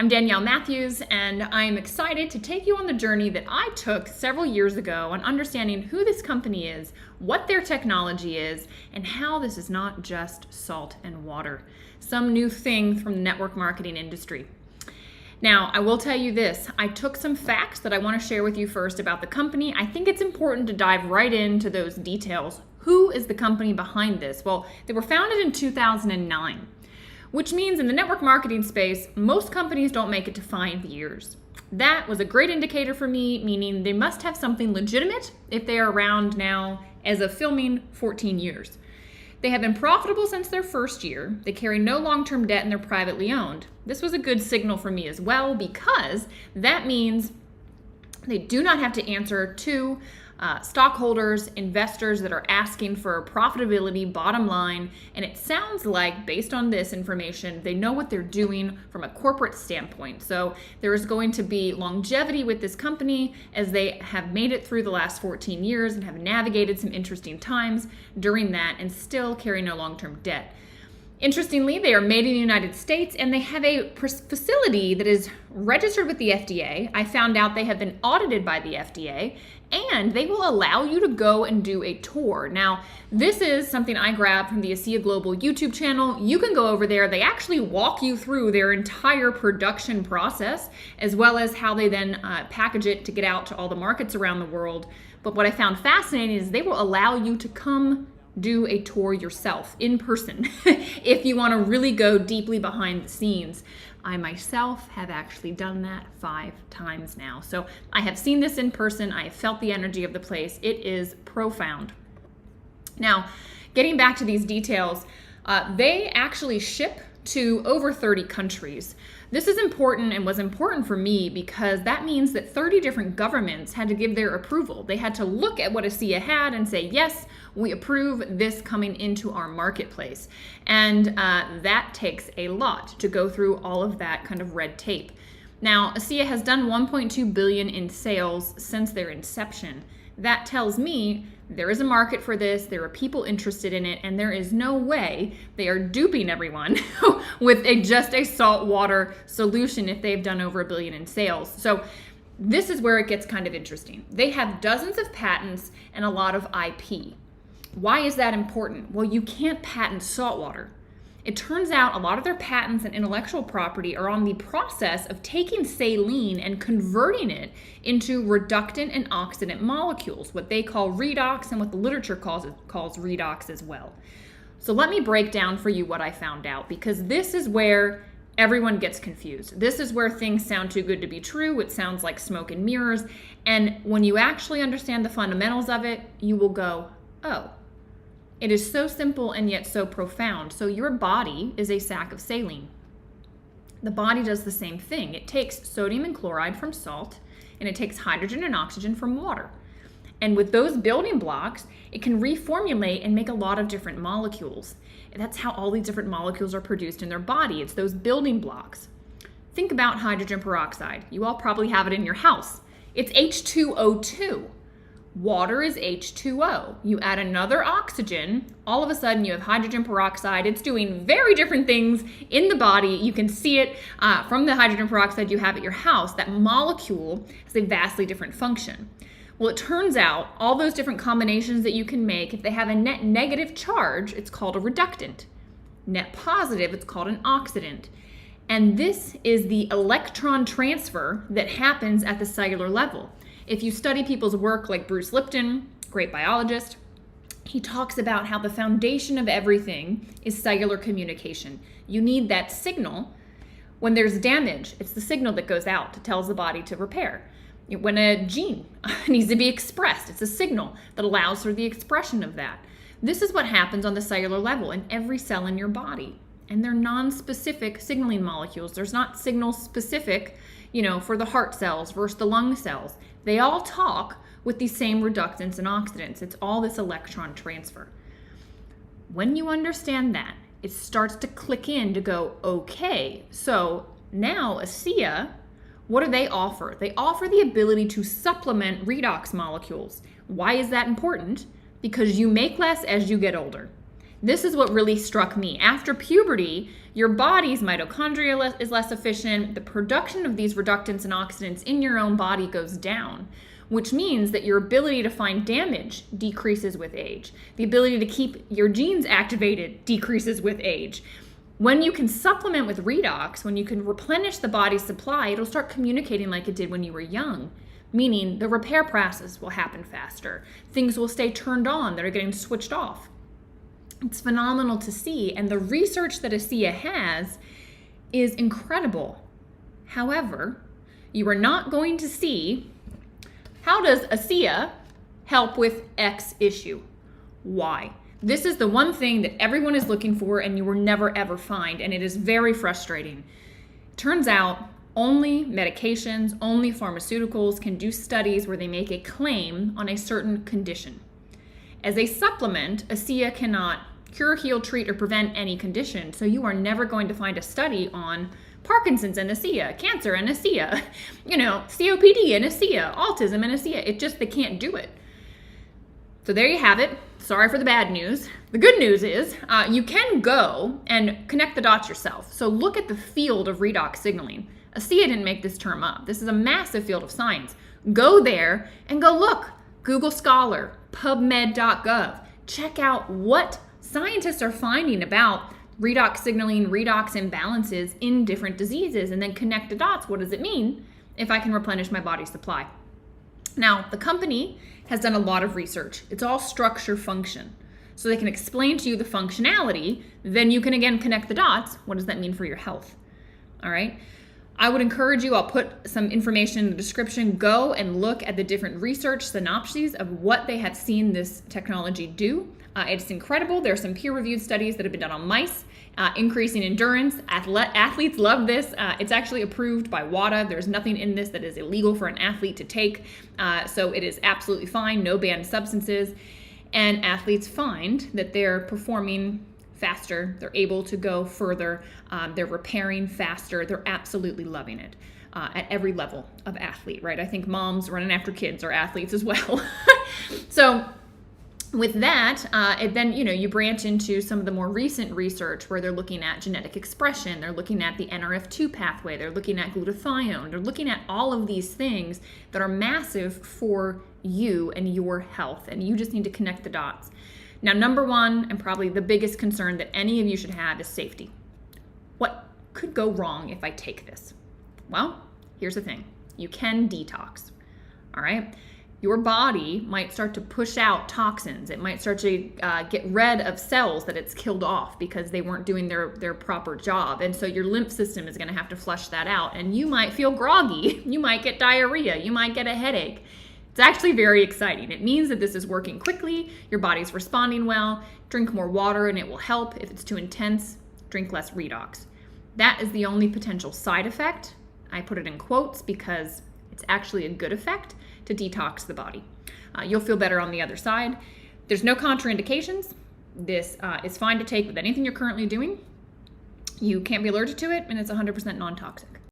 I'm Danielle Matthews, and I'm excited to take you on the journey that I took several years ago on understanding who this company is, what their technology is, and how this is not just salt and water, some new thing from the network marketing industry. Now, I will tell you this, I took some facts that I want to share with you first about the company. I think it's important to dive right into those details. Who is the company behind this? Well, they were founded in 2009. Which means in the network marketing space, most companies don't make it to 5 years. That was a great indicator for me, meaning they must have something legitimate if they are around now as of filming 14 years. They have been profitable since their first year. They carry no long-term debt and they're privately owned. This was a good signal for me as well because that means they do not have to answer to stockholders, investors that are asking for profitability, bottom line, and it sounds like, based on this information, they know what they're doing from a corporate standpoint. So there is going to be longevity with this company as they have made it through the last 14 years and have navigated some interesting times during that and still carry no long-term debt. Interestingly, they are made in the United States and they have a facility that is registered with the FDA. I found out they have been audited by the FDA and they will allow you to go and do a tour. Now, this is something I grabbed from the Asea Global YouTube channel. You can go over there. They actually walk you through their entire production process as well as how they then package it to get out to all the markets around the world. But what I found fascinating is they will allow you to come do a tour yourself in person if you want to really go deeply behind the scenes. I myself have actually done that 5 times now. So I have seen this in person. I have felt the energy of the place. It is profound. Now, getting back to these details, they actually ship to over 30 countries. This is important and was important for me because that means that 30 different governments had to give their approval. They had to look at what Asea had and say, yes, we approve this coming into our marketplace. And that takes a lot to go through all of that kind of red tape. Now, Asea has done 1.2 billion in sales since their inception. That tells me there is a market for this, there are people interested in it, and there is no way they are duping everyone with just a saltwater solution if they've done over $1 billion in sales. So this is where it gets kind of interesting. They have dozens of patents and a lot of IP. Why is that important? Well, you can't patent saltwater. It turns out a lot of their patents and intellectual property are on the process of taking saline and converting it into reductant and oxidant molecules, what they call redox and what the literature calls redox as well. So let me break down for you what I found out because this is where everyone gets confused. This is where things sound too good to be true. It sounds like smoke and mirrors. And when you actually understand the fundamentals of it, you will go, oh. It is so simple and yet so profound. So your body is a sack of saline. The body does the same thing. It takes sodium and chloride from salt, and it takes hydrogen and oxygen from water. And with those building blocks, it can reformulate and make a lot of different molecules. And that's how all these different molecules are produced in their body. It's those building blocks. Think about hydrogen peroxide. You all probably have it in your house. It's H2O2. Water is H2O. You add another oxygen, all of a sudden you have hydrogen peroxide. It's doing very different things in the body. You can see it from the hydrogen peroxide you have at your house. That molecule has a vastly different function. Well, it turns out all those different combinations that you can make, if they have a net negative charge, it's called a reductant. Net positive, it's called an oxidant. And this is the electron transfer that happens at the cellular level. If you study people's work like Bruce Lipton, great biologist, he talks about how the foundation of everything is cellular communication. You need that signal. When there's damage, it's the signal that goes out that tells the body to repair. When a gene needs to be expressed, it's a signal that allows for the expression of that. This is what happens on the cellular level in every cell in your body. And they're non-specific signaling molecules. There's not signal specific, for the heart cells versus the lung cells. They all talk with the same reductants and oxidants. It's all this electron transfer. When you understand that, it starts to click in to go, okay, so now Asea, what do they offer? They offer the ability to supplement redox molecules. Why is that important? Because you make less as you get older. This is what really struck me. After puberty, your body's mitochondria is less efficient. The production of these reductants and oxidants in your own body goes down, which means that your ability to find damage decreases with age. The ability to keep your genes activated decreases with age. When you can supplement with redox, when you can replenish the body's supply, it'll start communicating like it did when you were young, meaning the repair process will happen faster. Things will stay turned on that are getting switched off. It's phenomenal to see, and the research that Asea has is incredible. However, you are not going to see, how does Asea help with X issue? Why? This is the one thing that everyone is looking for and you will never ever find, and it is very frustrating. Turns out only medications, only pharmaceuticals can do studies where they make a claim on a certain condition. As a supplement, Asea cannot cure, heal, treat, or prevent any condition, so you are never going to find a study on Parkinson's and Asea, cancer and Asea, COPD and Asea, autism and Asea. They can't do it. So there you have it. Sorry for the bad news. The good news is you can go and connect the dots yourself. So look at the field of redox signaling. Asea didn't make this term up. This is a massive field of science. Go there and go look. Google Scholar, PubMed.gov. Check out what scientists are finding about redox signaling, redox imbalances in different diseases, and then connect the dots. What does it mean if I can replenish my body's supply? Now, the company has done a lot of research. It's all structure function. So they can explain to you the functionality, then you can again connect the dots. What does that mean for your health? All right. I would encourage you, I'll put some information in the description, go and look at the different research synopses of what they have seen this technology do. It's incredible. There are some peer-reviewed studies that have been done on mice, increasing endurance. Athletes love this. It's actually approved by WADA. There's nothing in this that is illegal for an athlete to take. So it is absolutely fine, no banned substances. And athletes find that they're performing faster, they're able to go further, they're repairing faster, they're absolutely loving it at every level of athlete, right? I think moms running after kids are athletes as well. So with that, then you branch into some of the more recent research where they're looking at genetic expression, they're looking at the NRF2 pathway, they're looking at glutathione, they're looking at all of these things that are massive for you and your health, and you just need to connect the dots. Now, number one, and probably the biggest concern that any of you should have, is safety. What could go wrong if I take this? Well, here's the thing. You can detox, all right? Your body might start to push out toxins. It might start to get rid of cells that it's killed off because they weren't doing their proper job. And so your lymph system is gonna have to flush that out. And you might feel groggy. You might get diarrhea. You might get a headache. It's actually very exciting. It means that this is working quickly, your body's responding well. Drink more water and it will help. If it's too intense, drink less redox. That is the only potential side effect. I put it in quotes because it's actually a good effect to detox the body. You'll feel better on the other side. There's no contraindications. This is fine to take with anything you're currently doing. You can't be allergic to it, and it's 100% non-toxic.